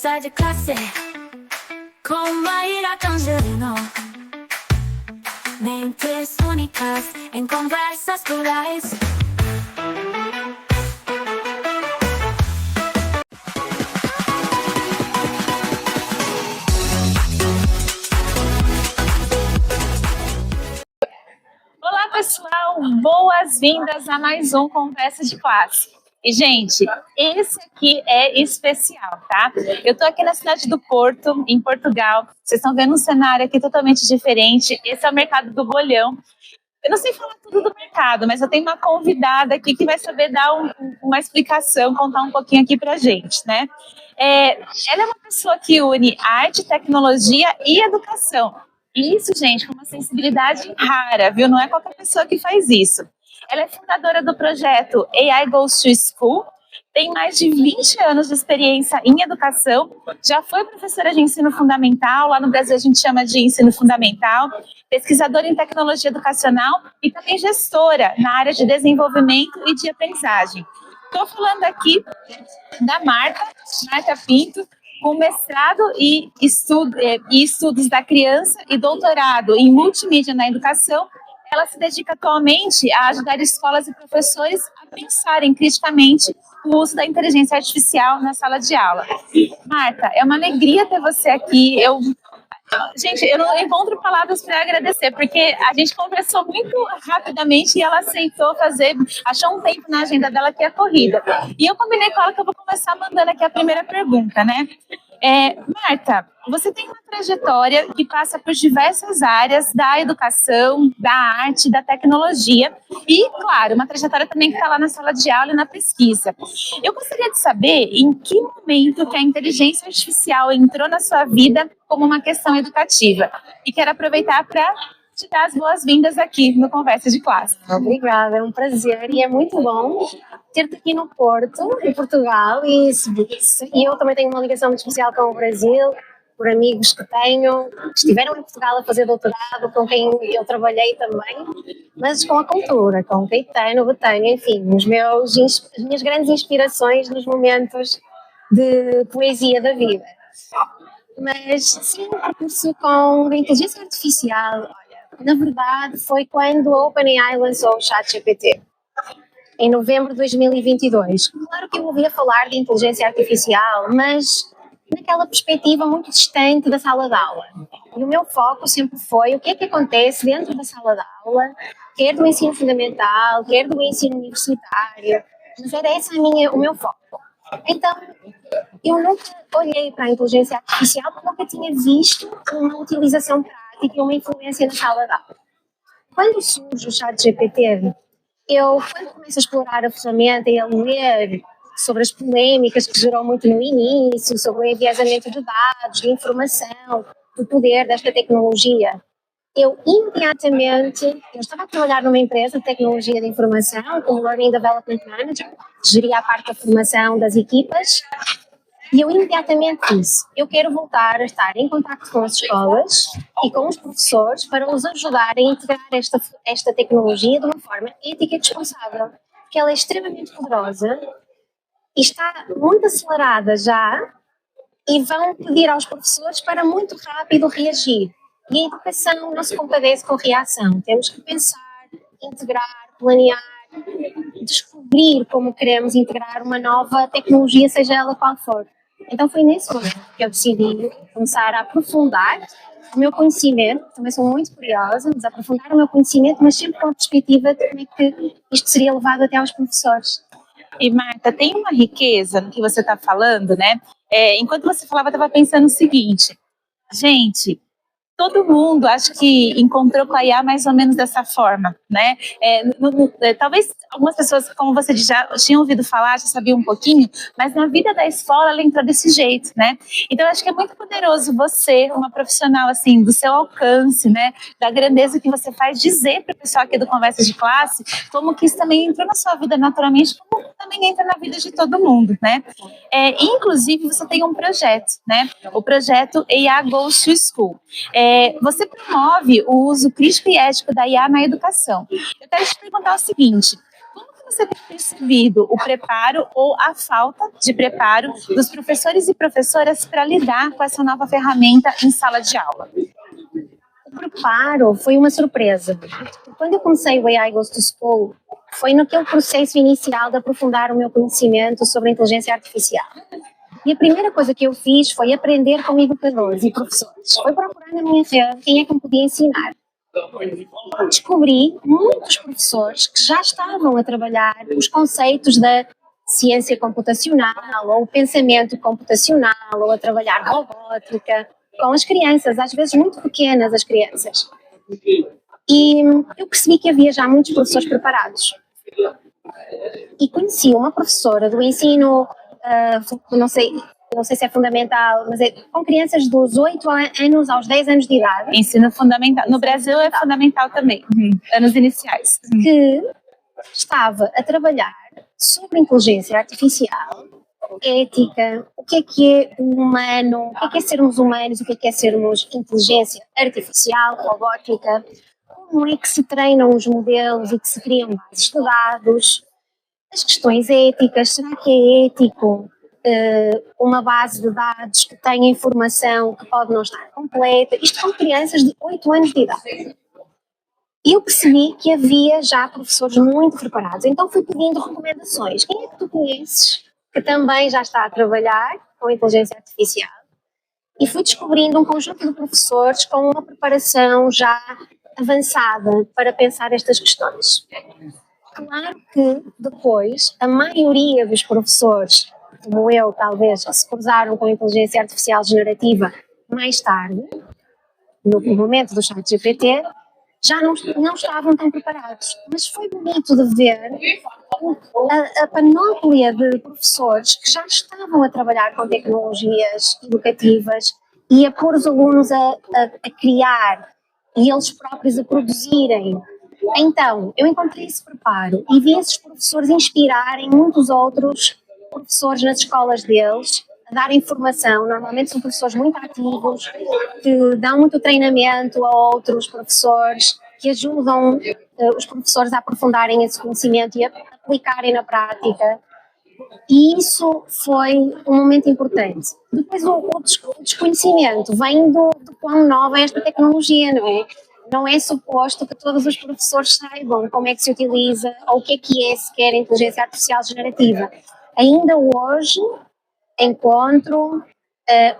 Conversa de classe com Maíra Tangerino. Mentes únicas em conversas plurais. Olá, pessoal! Boas-vindas a mais um Conversa de Classe. E, gente, esse aqui é especial, tá? Eu tô aqui na cidade do Porto, em Portugal. Vocês estão vendo um cenário aqui totalmente diferente. Esse é o mercado do bolhão. Eu não sei falar tudo do mercado, mas eu tenho uma convidada aqui que vai saber dar uma explicação, contar um pouquinho aqui pra gente, né? Ela é uma pessoa que une arte, tecnologia e educação. E isso, gente, com uma sensibilidade rara, viu? Não é qualquer pessoa que faz isso. Ela é fundadora do projeto AI Goes to School, tem mais de 20 anos de experiência em educação, já foi professora de ensino fundamental, lá no Brasil a gente chama de ensino fundamental, pesquisadora em tecnologia educacional e também gestora na área de desenvolvimento e de aprendizagem. Estou falando aqui da Marta Pinto, com mestrado e estudos da criança e doutorado em multimídia na educação. Ela se dedica atualmente a ajudar escolas e professores a pensarem criticamente o uso da inteligência artificial na sala de aula. Marta, é uma alegria ter você aqui. Gente, eu não encontro palavras para agradecer, porque a gente conversou muito rapidamente e ela aceitou achou um tempo na agenda dela que é corrida. E eu combinei com ela que eu vou começar mandando aqui a primeira pergunta, né? Marta, você tem uma trajetória que passa por diversas áreas da educação, da arte, da tecnologia e, claro, uma trajetória também que está lá na sala de aula e na pesquisa. Eu gostaria de saber em que momento que a inteligência artificial entrou na sua vida como uma questão educativa. E quero aproveitar para te dar as boas-vindas aqui no Conversa de Classe. Obrigada, é um prazer e é muito bom ter-te aqui no Porto, em Portugal, e eu também tenho uma ligação muito especial com o Brasil, por amigos que tenho, que estiveram em Portugal a fazer doutorado, com quem eu trabalhei também, mas com a cultura, com Caetano, Betânia, enfim, as minhas grandes inspirações nos momentos de poesia da vida. Mas sim, um percurso com a inteligência artificial, na verdade, foi quando a OpenAI lançou o ChatGPT, em novembro de 2022. Claro que eu ouvia falar de inteligência artificial, mas naquela perspectiva muito distante da sala de aula. E o meu foco sempre foi o que é que acontece dentro da sala de aula, quer do ensino fundamental, quer do ensino universitário, mas era esse o meu foco. Então, eu nunca olhei para a inteligência artificial porque nunca tinha visto uma utilização prática e uma influência na sala de aula. Quando surge o ChatGPT, quando começo a explorar a ferramenta e a ler sobre as polémicas que gerou muito no início, sobre o enviesamento de dados, de informação, do poder desta tecnologia, eu estava a trabalhar numa empresa de tecnologia de informação, como Learning Development Manager, geria a parte da formação das equipas, e eu imediatamente disse, eu quero voltar a estar em contacto com as escolas e com os professores para os ajudar a integrar esta tecnologia de uma forma ética e responsável, porque ela é extremamente poderosa e está muito acelerada já, e vão pedir aos professores para muito rápido reagir. E a educação não se compadece com reação, temos que pensar, integrar, planear, descobrir como queremos integrar uma nova tecnologia, seja ela qual for. Então foi nesse momento que eu decidi começar a aprofundar o meu conhecimento, também sou muito curiosa, mas aprofundar o meu conhecimento, mas sempre com a perspectiva de como é que isto seria levado até aos professores. E Marta, tem uma riqueza no que você está falando, né? Enquanto você falava, eu estava pensando o seguinte, gente, todo mundo acho que encontrou com a IA mais ou menos dessa forma, né? Talvez algumas pessoas, como você já tinham ouvido falar, já sabiam um pouquinho, mas na vida da escola ela entrou desse jeito, né? Então eu acho que é muito poderoso você, uma profissional assim, do seu alcance, né? Da grandeza que você faz, dizer para o pessoal aqui do Conversa de Classe como que isso também entrou na sua vida naturalmente, como também entra na vida de todo mundo, né? Inclusive você tem um projeto, né? O projeto AI Goes to School. Você promove o uso crítico e ético da IA na educação. Eu quero te perguntar o seguinte, como que você tem percebido o preparo ou a falta de preparo dos professores e professoras para lidar com essa nova ferramenta em sala de aula? O preparo foi uma surpresa. Quando eu comecei o AI Goes to School, foi naquele processo inicial de aprofundar o meu conhecimento sobre a inteligência artificial. E a primeira coisa que eu fiz foi aprender com educadores e professores. Foi procurar na minha rede quem é que me podia ensinar. Descobri muitos professores que já estavam a trabalhar os conceitos da ciência computacional, ou o pensamento computacional, ou a trabalhar robótica, com as crianças, às vezes muito pequenas as crianças. E eu percebi que havia já muitos professores preparados. E conheci uma professora do ensino, não sei se é fundamental, mas é com crianças dos 8 anos aos 10 anos de idade. Ensino fundamental. No Brasil é fundamental também, anos iniciais. Que estava a trabalhar sobre inteligência artificial, ética, o que é o humano, o que é sermos humanos, o que é sermos inteligência artificial, robótica, como é que se treinam os modelos e que se criam bases de dados, as questões éticas, será que é ético uma base de dados que tenha informação que pode não estar completa, isto com crianças de 8 anos de idade. E eu percebi que havia já professores muito preparados, então fui pedindo recomendações. Quem é que tu conheces que também já está a trabalhar com inteligência artificial? E fui descobrindo um conjunto de professores com uma preparação já avançada para pensar estas questões. Claro que depois a maioria dos professores, como eu talvez, se cruzaram com a inteligência artificial generativa mais tarde, no momento do ChatGPT, já não estavam tão preparados. Mas foi bonito de ver a panóplia de professores que já estavam a trabalhar com tecnologias educativas e a pôr os alunos a criar e eles próprios a produzirem. Então, eu encontrei esse preparo e vi esses professores inspirarem muitos outros professores nas escolas deles, a dar informação. Normalmente são professores muito ativos, que dão muito treinamento a outros professores, que ajudam os professores a aprofundarem esse conhecimento e a aplicarem na prática. E isso foi um momento importante. Depois o desconhecimento vem do quão nova é esta tecnologia, não é? Não é suposto que todos os professores saibam como é que se utiliza ou o que é sequer a inteligência artificial generativa. Ainda hoje encontro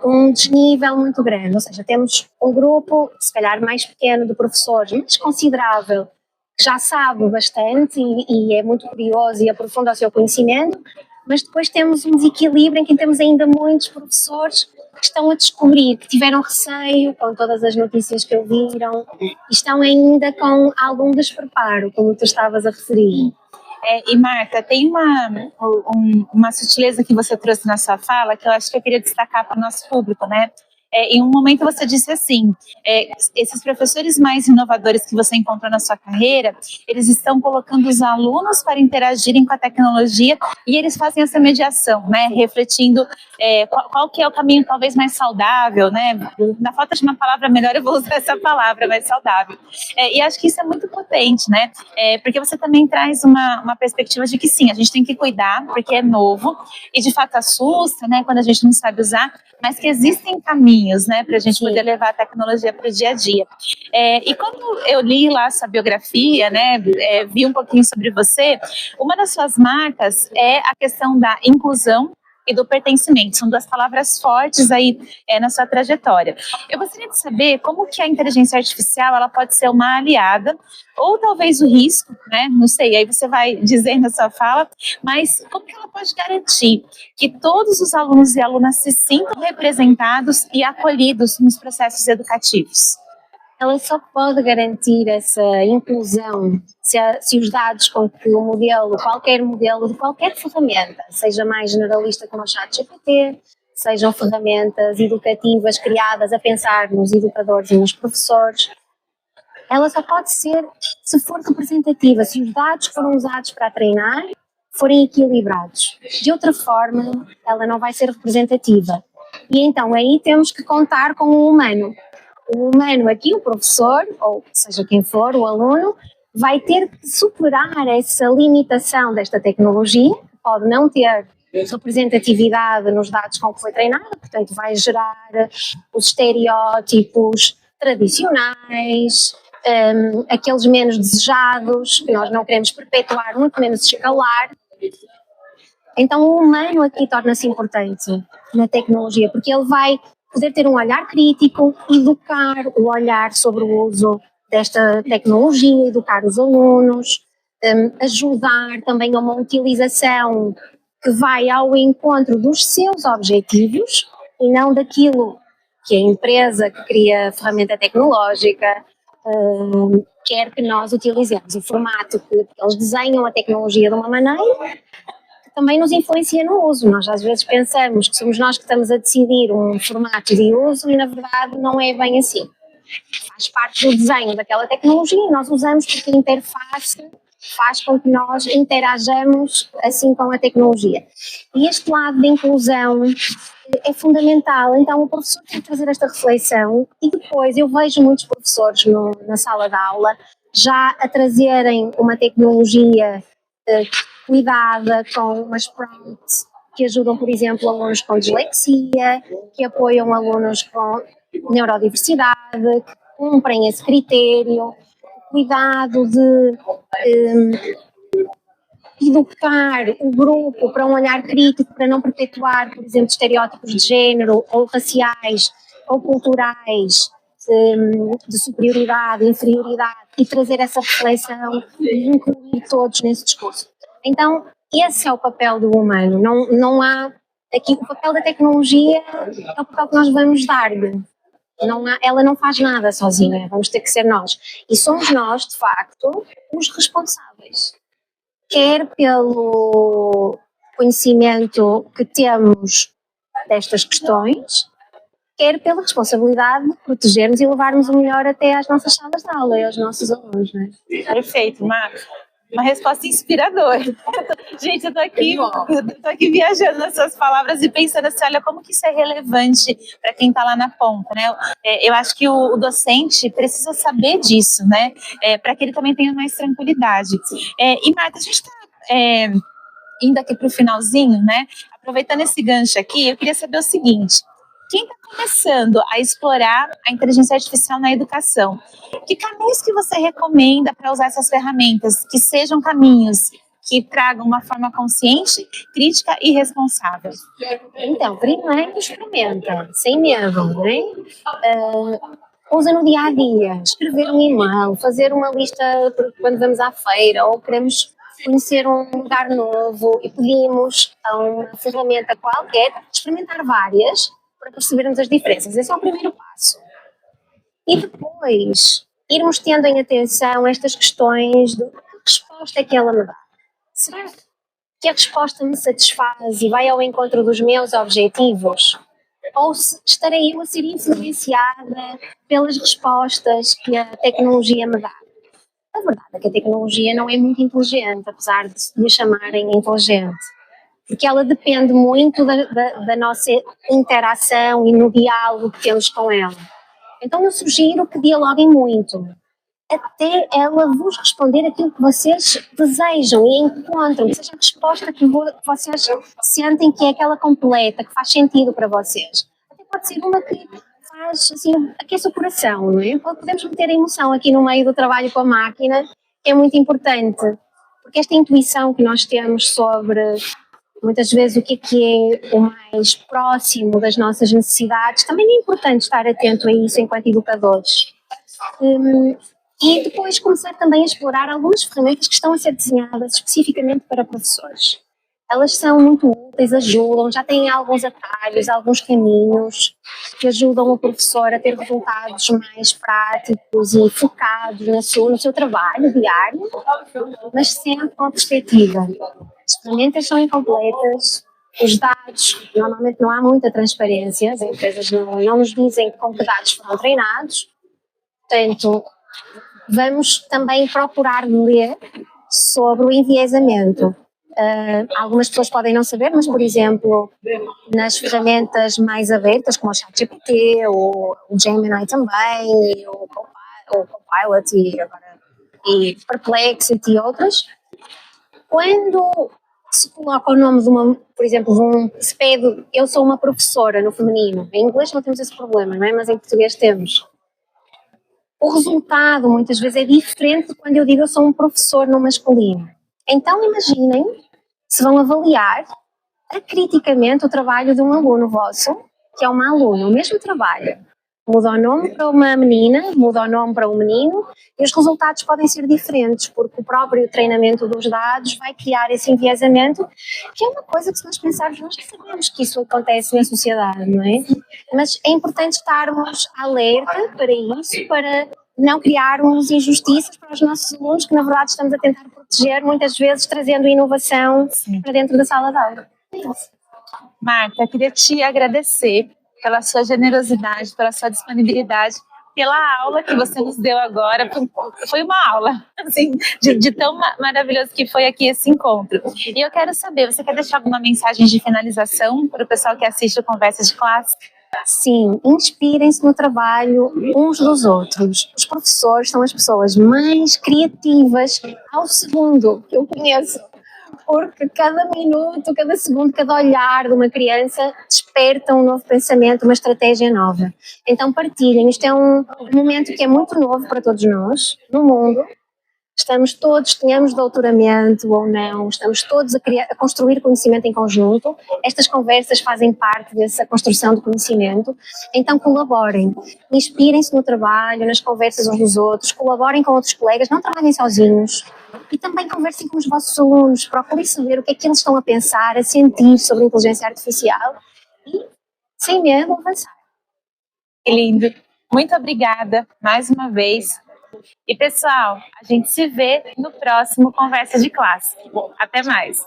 um desnível muito grande, ou seja, temos um grupo, se calhar mais pequeno, de professores, mas considerável, que já sabe bastante e é muito curioso e aprofunda o seu conhecimento, mas depois temos um desequilíbrio em que temos ainda muitos professores que estão a descobrir, que tiveram receio com todas as notícias que ouviram e estão ainda com algum despreparo, como tu estavas a referir. E Marta, tem uma sutileza que você trouxe na sua fala que eu acho que eu queria destacar para o nosso público, né? Em um momento você disse assim, esses professores mais inovadores que você encontrou na sua carreira, eles estão colocando os alunos para interagirem com a tecnologia e eles fazem essa mediação, né? Refletindo qual que é o caminho talvez mais saudável, né? Na falta de uma palavra melhor, eu vou usar essa palavra, mais saudável. E acho que isso é muito potente, né? Porque você também traz uma perspectiva de que sim, a gente tem que cuidar, porque é novo, e de fato assusta, né? Quando a gente não sabe usar, mas que existem caminhos, né, para a gente poder levar a tecnologia para o dia a dia. E quando eu li lá a sua biografia, né, vi um pouquinho sobre você, uma das suas marcas é a questão da inclusão e do pertencimento. São duas palavras fortes aí na sua trajetória. Eu gostaria de saber como que a inteligência artificial ela pode ser uma aliada ou talvez o risco, né? Não sei, aí você vai dizer na sua fala, mas como que ela pode garantir que todos os alunos e alunas se sintam representados e acolhidos nos processos educativos? Ela só pode garantir essa inclusão se os dados com que o modelo, qualquer modelo de qualquer ferramenta, seja mais generalista como o ChatGPT, sejam ferramentas educativas criadas a pensar nos educadores e nos professores, ela só pode ser se for representativa, se os dados que foram usados para treinar forem equilibrados. De outra forma, ela não vai ser representativa. E então aí temos que contar com o humano. O humano aqui, o professor, ou seja quem for, o aluno, vai ter que superar essa limitação desta tecnologia, que pode não ter representatividade nos dados com que foi treinada, portanto vai gerar os estereótipos tradicionais, aqueles menos desejados, que nós não queremos perpetuar, muito menos escalar. Então o humano aqui torna-se importante na tecnologia, porque ele vai poder ter um olhar crítico, educar o olhar sobre o uso desta tecnologia, educar os alunos, ajudar também a uma utilização que vai ao encontro dos seus objetivos e não daquilo que a empresa que cria a ferramenta tecnológica quer que nós utilizemos. O formato que eles desenham a tecnologia de uma maneira que também nos influencia no uso. Nós às vezes pensamos que somos nós que estamos a decidir um formato de uso e na verdade não é bem assim. Faz parte do desenho daquela tecnologia e nós usamos porque a interface faz com que nós interajamos assim com a tecnologia. E este lado de inclusão é fundamental, então o professor tem que trazer esta reflexão e depois eu vejo muitos professores na sala de aula já a trazerem uma tecnologia cuidada com umas prompts que ajudam, por exemplo, alunos com dislexia, que apoiam alunos com neurodiversidade, que cumprem esse critério, cuidado de educar o grupo para um olhar crítico, para não perpetuar, por exemplo, estereótipos de género ou raciais ou culturais de superioridade, inferioridade e trazer essa reflexão e incluir todos nesse discurso. Então, esse é o papel do humano, não há aqui o papel da tecnologia, é o papel que nós vamos dar-lhe. Ela não faz nada sozinha, vamos ter que ser nós. E somos nós, de facto, os responsáveis. Quer pelo conhecimento que temos destas questões, quer pela responsabilidade de protegermos e levarmos o melhor até às nossas salas de aula e aos nossos alunos. Não é? Perfeito, Marco. Uma resposta inspiradora. Gente, eu tô aqui viajando nas suas palavras e pensando assim, olha, como que isso é relevante para quem está lá na ponta, né? Eu acho que o docente precisa saber disso, né? Para que ele também tenha mais tranquilidade. E, Marta, a gente está indo aqui para o finalzinho, né? Aproveitando esse gancho aqui, eu queria saber o seguinte. Quem está começando a explorar a inteligência artificial na educação, que caminhos que você recomenda para usar essas ferramentas, que sejam caminhos que tragam uma forma consciente, crítica e responsável? Então, primeiro experimenta, sem medo, né? Usa no dia a dia, escrever um e-mail, fazer uma lista quando vamos à feira ou queremos conhecer um lugar novo e pedimos a uma ferramenta qualquer, experimentar várias para percebermos as diferenças. Esse é o primeiro passo. E depois, irmos tendo em atenção estas questões de que resposta é que ela me dá. Será que a resposta me satisfaz e vai ao encontro dos meus objetivos? Ou estarei eu a ser influenciada pelas respostas que a tecnologia me dá? A verdade é que a tecnologia não é muito inteligente, apesar de me chamarem inteligente. Porque ela depende muito da nossa interação e no diálogo que temos com ela. Então eu sugiro que dialoguem muito, até ela vos responder aquilo que vocês desejam e encontram, que seja a resposta que vocês sentem que é aquela completa, que faz sentido para vocês. Até pode ser uma que faz, assim, aquece o coração, não é? Podemos meter a emoção aqui no meio do trabalho com a máquina, que é muito importante, porque esta intuição que nós temos sobre muitas vezes o que é o mais próximo das nossas necessidades, também é importante estar atento a isso enquanto educadores. E depois começar também a explorar algumas ferramentas que estão a ser desenhadas especificamente para professores. Elas são muito úteis, ajudam, já têm alguns atalhos, alguns caminhos que ajudam o professor a ter resultados mais práticos e focados no seu trabalho diário, mas sempre com a perspectiva. As ferramentas são incompletas, os dados, normalmente não há muita transparência, as empresas não nos dizem com que dados foram treinados, portanto, vamos também procurar ler sobre o enviesamento. Algumas pessoas podem não saber, mas, por exemplo, nas ferramentas mais abertas, como o ChatGPT, ou o Gemini também, ou o Copilot e agora e Perplexity e outras, quando se coloca o nome de uma, por exemplo, se pede eu sou uma professora no feminino, em inglês não temos esse problema, não é? Mas em português temos. O resultado muitas vezes é diferente de quando eu digo eu sou um professor no masculino. Então imaginem se vão avaliar acriticamente o trabalho de um aluno vosso, que é uma aluna, o mesmo trabalho. Muda o nome para uma menina, muda o nome para um menino e os resultados podem ser diferentes, porque o próprio treinamento dos dados vai criar esse enviesamento, que é uma coisa que, se nós pensarmos, nós já sabemos que isso acontece na sociedade, não é? Mas é importante estarmos alerta para isso, para não criarmos injustiças para os nossos alunos, que na verdade estamos a tentar proteger, muitas vezes trazendo inovação para dentro da sala de aula. É isso. Marta, queria te agradecer pela sua generosidade, pela sua disponibilidade, pela aula que você nos deu agora. Foi uma aula, assim, de tão maravilhoso que foi aqui esse encontro. E eu quero saber, você quer deixar alguma mensagem de finalização para o pessoal que assiste o Conversa de Classe? Sim, inspirem-se no trabalho uns dos outros. Os professores são as pessoas mais criativas ao segundo que eu conheço, porque cada minuto, cada segundo, cada olhar de uma criança desperta um novo pensamento, uma estratégia nova. Então partilhem, isto é um momento que é muito novo para todos nós, no mundo. Estamos todos, tenhamos doutoramento ou não, estamos todos a construir conhecimento em conjunto. Estas conversas fazem parte dessa construção do conhecimento. Então colaborem, inspirem-se no trabalho, nas conversas uns dos outros, colaborem com outros colegas, não trabalhem sozinhos. E também conversem com os vossos alunos, procurem saber o que é que eles estão a pensar, a sentir sobre a inteligência artificial e, sem medo, avançar. Que lindo! Muito obrigada mais uma vez. E pessoal, a gente se vê no próximo Conversa de Classe. Até mais!